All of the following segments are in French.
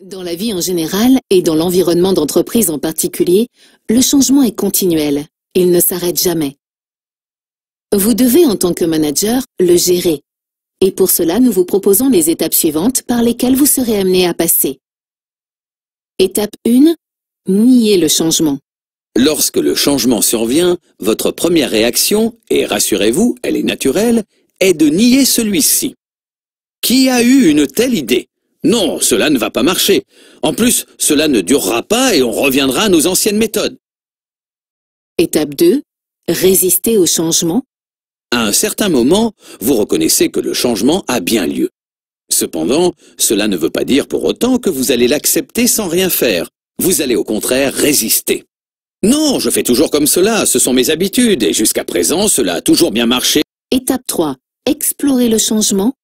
Dans la vie en général et dans l'environnement d'entreprise en particulier, le changement est continuel. Il ne s'arrête jamais. Vous devez, en tant que manager, le gérer. Et pour cela, nous vous proposons les étapes suivantes par lesquelles vous serez amené à passer. Étape 1. Nier le changement. Lorsque le changement survient, votre première réaction, et rassurez-vous, elle est naturelle, est de nier celui-ci. Qui a eu une telle idée? Non, cela ne va pas marcher. En plus, cela ne durera pas et on reviendra à nos anciennes méthodes. Étape 2. Résister au changement. À un certain moment, vous reconnaissez que le changement a bien lieu. Cependant, cela ne veut pas dire pour autant que vous allez l'accepter sans rien faire. Vous allez au contraire résister. Non, je fais toujours comme cela, ce sont mes habitudes et jusqu'à présent, cela a toujours bien marché. Étape 3. Explorer le changement.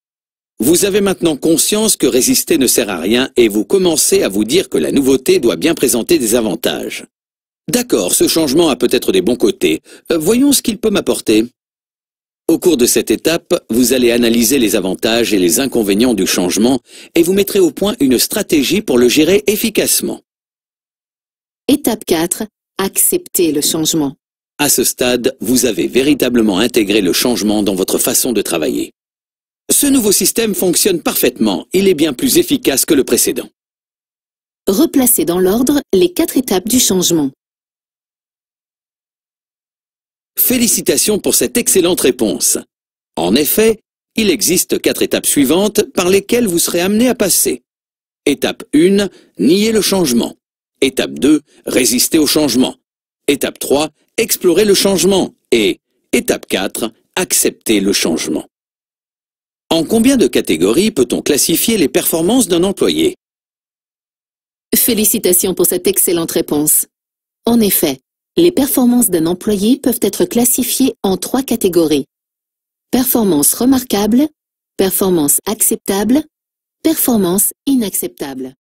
Vous avez maintenant conscience que résister ne sert à rien et vous commencez à vous dire que la nouveauté doit bien présenter des avantages. D'accord, ce changement a peut-être des bons côtés. Voyons ce qu'il peut m'apporter. Au cours de cette étape, vous allez analyser les avantages et les inconvénients du changement et vous mettrez au point une stratégie pour le gérer efficacement. Étape 4. Accepter le changement. À ce stade, vous avez véritablement intégré le changement dans votre façon de travailler. Ce nouveau système fonctionne parfaitement, il est bien plus efficace que le précédent. Replacez dans l'ordre les 4 étapes du changement. Félicitations pour cette excellente réponse. En effet, il existe 4 étapes suivantes par lesquelles vous serez amené à passer. Étape 1, nier le changement. Étape 2, résister au changement. Étape 3, explorer le changement. Et étape 4, accepter le changement. En combien de catégories peut-on classifier les performances d'un employé? Félicitations pour cette excellente réponse. En effet, les performances d'un employé peuvent être classifiées en 3 catégories. Performance remarquable, performance acceptable, performance inacceptable.